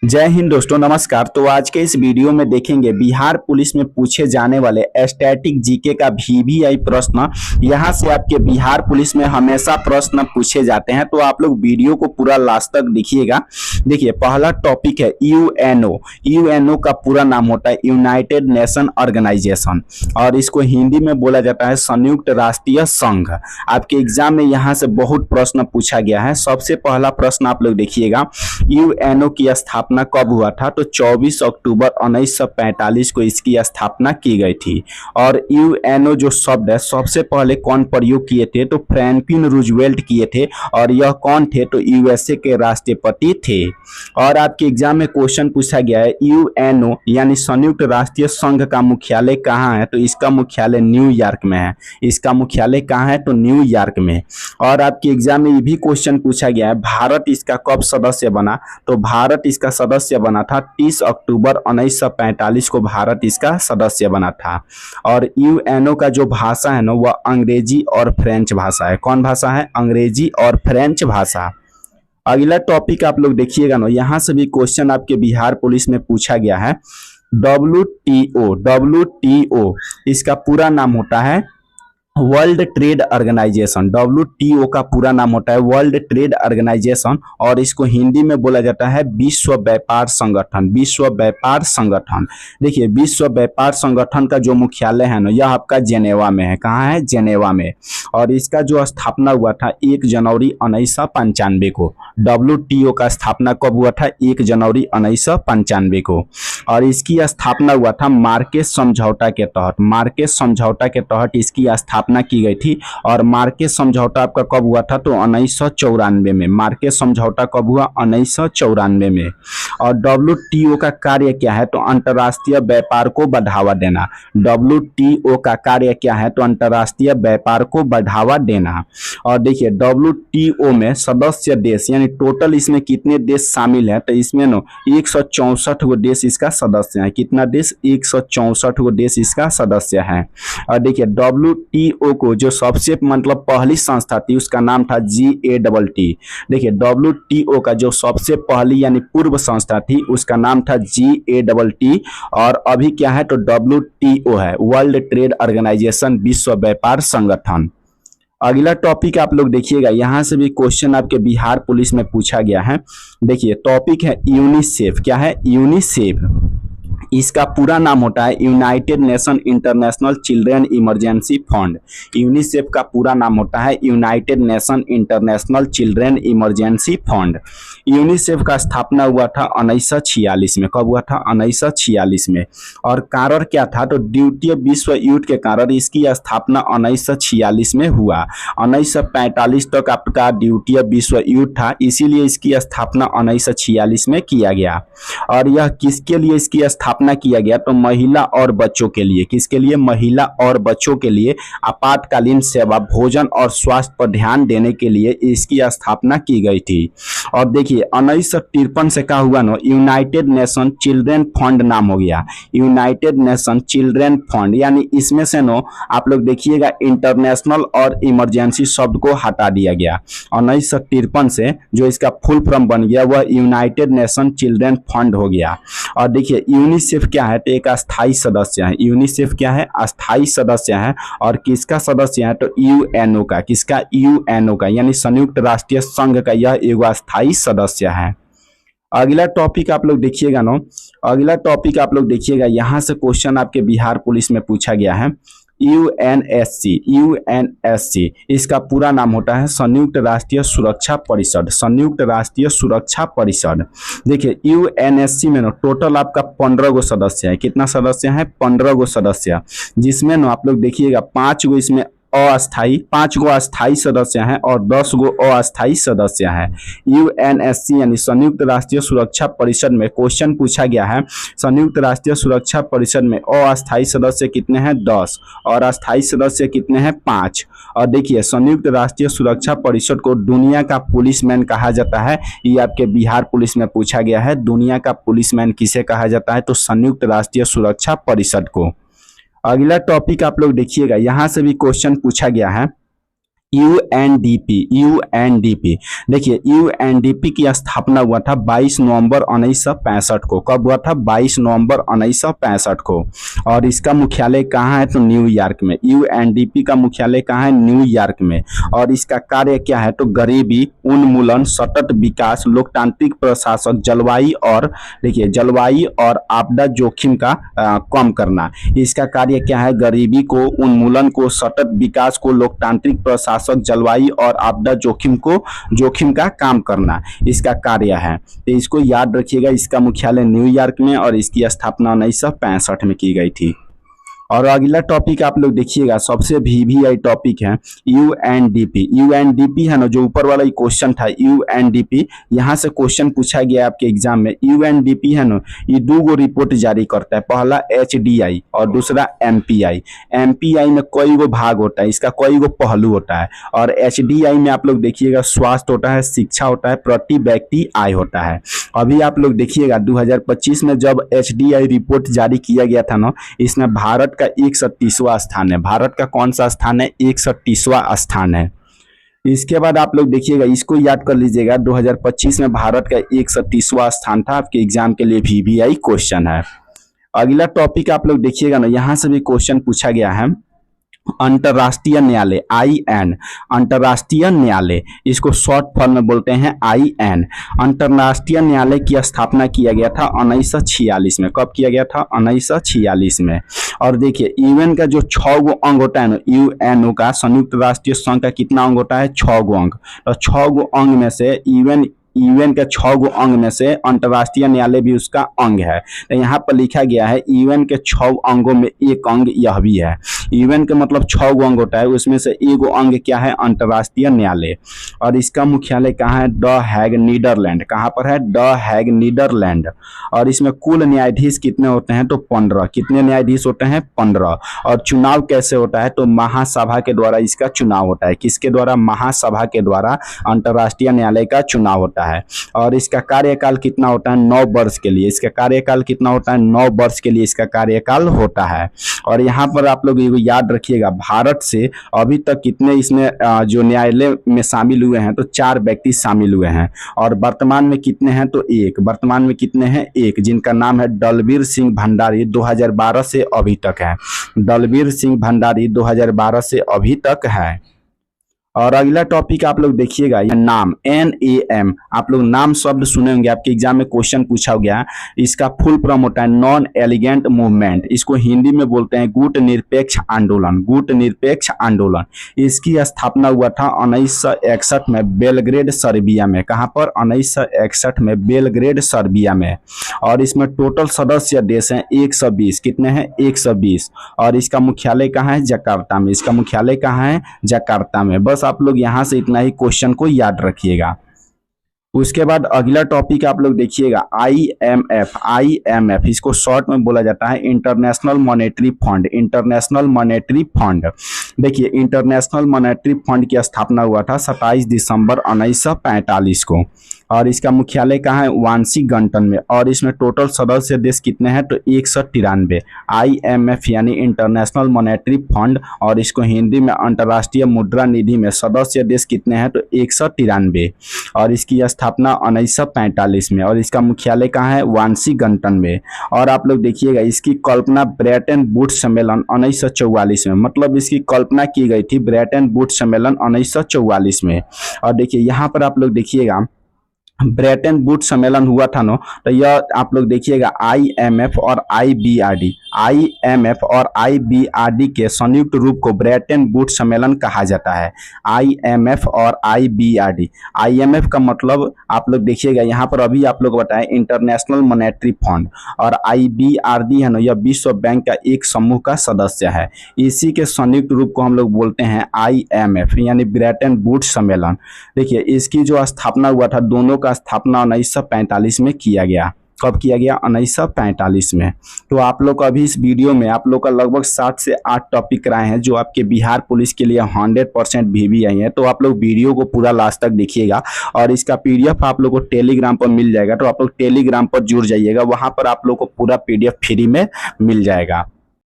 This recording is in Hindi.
जय हिंद दोस्तों, नमस्कार। तो आज के इस वीडियो में देखेंगे बिहार पुलिस में पूछे जाने वाले स्टैटिक जीके का वीवीआई प्रश्न। यहां से आपके बिहार पुलिस में हमेशा प्रश्न पूछे जाते हैं, तो आप लोग वीडियो को पूरा लास्ट तक देखिएगा। देखिए, पहला टॉपिक है यूएनओ। यूएनओ का पूरा नाम होता है यूनाइटेड नेशन ऑर्गेनाइजेशन, और इसको हिंदी में बोला जाता है संयुक्त राष्ट्रीय संघ। आपके एग्जाम में यहाँ से बहुत प्रश्न पूछा गया है। सबसे पहला प्रश्न आप लोग देखिएगा, यूएनओ की स्थापना कब हुआ था? तो 24 अक्टूबर 1945 को इसकी स्थापना की गई थी। और यूएनओ जो शब्द है सबसे पहले कौन प्रयोग किए थे? तो फ्रैंकलिन रूजवेल्ट किए थे। और यह कौन थे? तो यूएसए के राष्ट्रपति थे। और आपके एग्जाम में क्वेश्चन पूछा गया है, यूएनओ यानी संयुक्त राष्ट्रीय संघ का मुख्यालय कहाँ है? तो इसका मुख्यालय न्यूयॉर्क में है। इसका मुख्यालय कहाँ है? तो न्यूयॉर्क में। और आपके एग्जाम में ये भी क्वेश्चन पूछा गया है, भारत इसका कब सदस्य बना? तो भारत इसका सदस्य बना था 30 अक्टूबर 1945 को भारत इसका सदस्य बना था। और यूएनओ का जो भाषा है ना, वह अंग्रेजी और फ्रेंच भाषा है। कौन भाषा है? अंग्रेजी और फ्रेंच भाषा। अगला टॉपिक आप लोग देखिएगा ना, यहाँ से भी क्वेश्चन आपके बिहार पुलिस में पूछा गया है। WTO, WTO इसका पूरा नाम होता है वर्ल्ड ट्रेड ऑर्गेनाइजेशन। WTO का पूरा नाम होता है वर्ल्ड ट्रेड ऑर्गेनाइजेशन, और इसको हिंदी में बोला जाता है विश्व व्यापार संगठन। विश्व व्यापार संगठन। देखिए, विश्व व्यापार संगठन का जो मुख्यालय है ना, यह आपका जेनेवा में है। कहाँ है? जेनेवा में। और इसका जो स्थापना हुआ था 1 जनवरी 1995 को। WTO का स्थापना कब हुआ था? 1 जनवरी 1995 को। और इसकी स्थापना हुआ था मार्केस समझौता के तहत। मार्केस समझौता के तहत इसकी स्थापना की गई थी। और मार्केस समझौता आपका कब हुआ था? तो 1994 में। मार्केस समझौता कब हुआ? 1994 में। और WTO का कार्य क्या है? तो अंतर्राष्ट्रीय व्यापार को बढ़ावा देना। WTO का कार्य क्या है? तो अंतर्राष्ट्रीय व्यापार को बढ़ावा देना। और देखिए, WTO में सदस्य देश यानी टोटल इसमें कितने देश शामिल है? तो इसमें नो 164 गो देश इसका सदस्य है। कितना देश? 164 गो देश इसका सदस्य है। और देखिए, WTO को जो सबसे मतलब पहली संस्था थी उसका नाम था GATT। देखिए, WTO का जो सबसे पहली यानी पूर्व संस्था थी उसका नाम था GATT। और अभी क्या है? तो WTO है वर्ल्ड ट्रेड ऑर्गेनाइजेशन, विश्व व्यापार संगठन। अगला टॉपिक आप लोग देखिएगा, यहाँ से भी क्वेश्चन आपके बिहार पुलिस में पूछा गया है। देखिए, टॉपिक है यूनिसेफ। क्या है? यूनिसेफ। इसका पूरा नाम होता है United nation international children emergency fund. UNICEF का पूरा नाम होता है United nation international children emergency fund. UNICEF का स्थापना हुआ था 1946 में। कब हुआ था? 1946 में। और कारण क्या था? तो द्वितीय विश्व युद्ध के कारण इसकी स्थापना 1946 में हुआ। 1945 तक आपका द्वितीय विश्व युद्ध था, इसीलिए इसकी स्थापना 1946 में किया गया। और यह किसके लिए इसकी स्थापना किया गया? तो महिला और बच्चों के लिए। किसके लिए? महिला और बच्चों के लिए आपातकालीन सेवा, भोजन और स्वास्थ्य पर ध्यान देने के लिए इसकी स्थापना की गई थी। और देखिए, 1953 से क्या हुआ ना, यूनाइटेड नेशन चिल्ड्रन फंड नाम हो गया। यूनाइटेड नेशन चिल्ड्रन फंड, यानी इसमें से नो आप लोग देखिएगा इंटरनेशनल और इमरजेंसी शब्द को हटा दिया गया। 1953 से जो इसका फुल फॉर्म बन गया वह यूनाइटेड नेशन चिल्ड्रन फंड हो गया। और देखिए, यूनिसेफ क्या है? तो एक अस्थाई सदस्य है। यूनिसेफ क्या है? अस्थाई सदस्य है। और किसका सदस्य है? तो यूएनओ का। किसका? यूएनओ का, यानी संयुक्त राष्ट्रीय संघ का यह एक अस्थाई सदस्य है। अगला टॉपिक आप लोग देखिएगा ना, अगला टॉपिक आप लोग देखिएगा, यहाँ से क्वेश्चन आपके बिहार पुलिस में पूछा गया है। यूएनएससी। यूएनएससी इसका पूरा नाम होता है संयुक्त राष्ट्रीय सुरक्षा परिषद। संयुक्त राष्ट्रीय सुरक्षा परिषद। देखिए, यूएनएससी में ना टोटल आपका 15 गो सदस्य है। कितना सदस्य है? 15 गो सदस्य, जिसमें ना आप लोग देखिएगा 5 गो इसमें अस्थाई, 5 गो अस्थाई सदस्य हैं और 10 गो अस्थाई सदस्य हैं। यूएनएससी यानी संयुक्त राष्ट्रीय सुरक्षा परिषद में क्वेश्चन पूछा गया है, संयुक्त राष्ट्रीय सुरक्षा परिषद में अस्थाई सदस्य कितने हैं? 10, और अस्थाई सदस्य कितने हैं? 5। और देखिए, संयुक्त राष्ट्रीय सुरक्षा परिषद को दुनिया का पुलिसमैन कहा जाता है। ये आपके बिहार पुलिस में पूछा गया है, दुनिया का पुलिसमैन किसे कहा जाता है? तो संयुक्त राष्ट्रीय सुरक्षा परिषद को। अगला टॉपिक आप लोग देखिएगा, यहाँ से भी क्वेश्चन पूछा गया है। यूएनडीपी। यूएनडीपी देखिए, यूएनडीपी की स्थापना हुआ था 22 नवंबर 1965 को। कब हुआ था? 22 नवंबर 1965 को। और इसका मुख्यालय कहाँ है? तो न्यूयॉर्क में। यूएनडीपी का मुख्यालय कहाँ है? न्यूयॉर्क में। और इसका कार्य क्या है? तो गरीबी उन्मूलन, सतत विकास, लोकतांत्रिक प्रशासक, जलवायु और देखिए जलवायु और आपदा जोखिम का कम करना। इसका कार्य क्या है? गरीबी को, उन्मूलन को, सतत विकास को, लोकतांत्रिक प्रशासक, जलवायु और आपदा जोखिम का काम करना इसका कार्य है। तो इसको याद रखिएगा। इसका मुख्यालय न्यूयॉर्क में और इसकी स्थापना 1965 में की गई थी। और अगला टॉपिक आप लोग देखिएगा, सबसे वीवीआई टॉपिक है यूएनडीपी। यूएनडीपी है ना, जो ऊपर वाला क्वेश्चन था यूएनडीपी, यहाँ से क्वेश्चन पूछा गया आपके एग्जाम में। यूएनडीपी है ना, ये दो गो रिपोर्ट जारी करता है, पहला एचडीआई और दूसरा एमपीआई। एमपीआई में कई गो भाग होता है, इसका कई गो पहलू होता है। और एचडीआई में आप लोग देखिएगा स्वास्थ्य होता है, शिक्षा होता है, प्रति व्यक्ति आय होता है। अभी आप लोग देखिएगा 2025 में जब एचडीआई रिपोर्ट जारी किया गया था ना, इसमें भारत का 130वां स्थान है। भारत का कौन सा स्थान है? 130वां स्थान है। इसके बाद आप लोग देखिएगा, इसको याद कर लीजिएगा, 2025 में भारत का 130वां स्थान था। आपके एग्जाम के लिए वीवीआई क्वेश्चन है। अगला टॉपिक आप लोग देखिएगा ना, यहां से भी क्वेश्चन पूछा गया है। अंतर्राष्ट्रीय न्यायालय, आईएन, अंतर्राष्ट्रीय न्यायालय, इसको शॉर्ट फॉर्म में बोलते हैं आईएन। अंतर्राष्ट्रीय न्यायालय की स्थापना किया गया था 1946 में। कब किया गया था? 1946 में। और देखिए यूएन का जो 6 गो अंग होता है ना, यूएनओ का, संयुक्त राष्ट्रीय संघ का कितना अंग होता है? 6 गो अंग। तो 6 गो अंग में से यूएन के 6 गो अंग में से अंतर्राष्ट्रीय न्यायालय भी उसका अंग है। तो यहाँ पर लिखा गया है यूएन के 6 अंगों में एक अंग यह भी है। यूएन के मतलब 6 गो अंग होता है, उसमें से एक गो अंग क्या है? अंतर्राष्ट्रीय न्यायालय। और इसका मुख्यालय कहाँ है? The Hague, Netherland. कहाँ पर है? The Hague, Netherland. और इसमें कुल न्यायाधीश कितने होते हैं? तो 15। कितने न्यायाधीश होते हैं? 15। और चुनाव कैसे होता है? तो महासभा के द्वारा इसका चुनाव होता है। किसके द्वारा? महासभा के द्वारा अंतर्राष्ट्रीय न्यायालय का चुनाव होता है। और इसका कार्यकाल कितना होता है? 9 वर्ष के लिए। इसका कार्यकाल कितना होता है? 9 वर्ष के लिए इसका कार्यकाल होता है। और यहाँ पर आप लोग ये याद रखिएगा, भारत से अभी तक कितने इसमें जो न्यायालय में शामिल हुए हैं? तो 4 व्यक्ति शामिल हुए हैं। और वर्तमान में कितने हैं? तो 1। वर्तमान में कितने हैं? 1, जिनका नाम है दलबीर सिंह भंडारी, 2012 से अभी तक है। दलबीर सिंह भंडारी 2012 से अभी तक है। और अगला टॉपिक आप लोग देखिएगा, ये नाम, NAM, आप लोग नाम शब्द सुने होंगे, आपके एग्जाम में क्वेश्चन पूछा गया। इसका फुल फॉर्म होता है नॉन एलिगेंट मूवमेंट। इसको हिंदी में बोलते हैं गुट निरपेक्ष आंदोलन। गुट निरपेक्ष आंदोलन। इसकी स्थापना हुआ था 1961 में बेलग्रेड, सर्बिया में। कहाँ पर? 1961 में बेलग्रेड, सर्बिया में। और इसमें टोटल सदस्य देश हैं 120। कितने हैं? 120। और इसका मुख्यालय कहाँ है? जकार्ता में। इसका मुख्यालय कहाँ है? जकार्ता में। बस आप लोग यहां से इतना ही क्वेश्चन को याद रखिएगा। उसके बाद अगला टॉपिक आप लोग देखिएगा, आईएमएफ। आईएमएफ इसको शॉर्ट में बोला जाता है international monetary fund. International monetary fund. देखिए इंटरनेशनल मॉनेटरी फंड की स्थापना हुआ था 27 दिसंबर 1945 को। और इसका मुख्यालय कहाँ है? वाशिंगटन में। और इसमें टोटल सदस्य देश कितने हैं? तो 193। आईएमएफ यानी इंटरनेशनल मॉनेटरी फंड, और इसको हिंदी में अंतर्राष्ट्रीय मुद्रा निधि में सदस्य देश कितने हैं? तो 193। और इसकी स्थापना 1945 में। और इसका मुख्यालय कहाँ है? वाशिंगटन में। और आप लोग देखिएगा, इसकी कल्पना ब्रेटन वुड्स सम्मेलन 1944 में, मतलब इसकी कल्पना की गई थी ब्रेटन वुड्स सम्मेलन 1944 में। और देखिए यहाँ पर आप लोग देखिएगा, ब्रेटन वुड्स सम्मेलन हुआ था ना, तो यह आप लोग देखिएगा आईएमएफ और आईबीआरडी, आईएमएफ और आईबीआरडी के संयुक्त रूप को ब्रेटन वुड्स सम्मेलन कहा जाता है। आईएमएफ और आईबीआरडी। आईएमएफ का मतलब आप लोग देखिएगा यहाँ पर, अभी आप लोग बताएं इंटरनेशनल मॉनेटरी फंड। और आईबीआरडी है ना, यह विश्व बैंक का एक समूह का सदस्य है। इसी के संयुक्त रूप को हम लोग बोलते हैं आईएमएफ यानी ब्रेटन वुड्स सम्मेलन। देखिए इसकी जो स्थापना हुआ था, दोनों का स्थापना 1945 में किया गया। कब किया गया? 1945 में। तो आप लोग अभी इस वीडियो में आप लोग का लगभग 7 से 8 टॉपिक कराए हैं जो आपके बिहार पुलिस के लिए 100% वीवीआई है। तो आप लोग वीडियो को पूरा लास्ट तक देखिएगा। और इसका पीडीएफ आप लोग को टेलीग्राम पर मिल जाएगा, तो आप लोग टेलीग्राम पर जुड़ जाइएगा, वहां पर आप लोग को पूरा पीडीएफ फ्री में मिल जाएगा।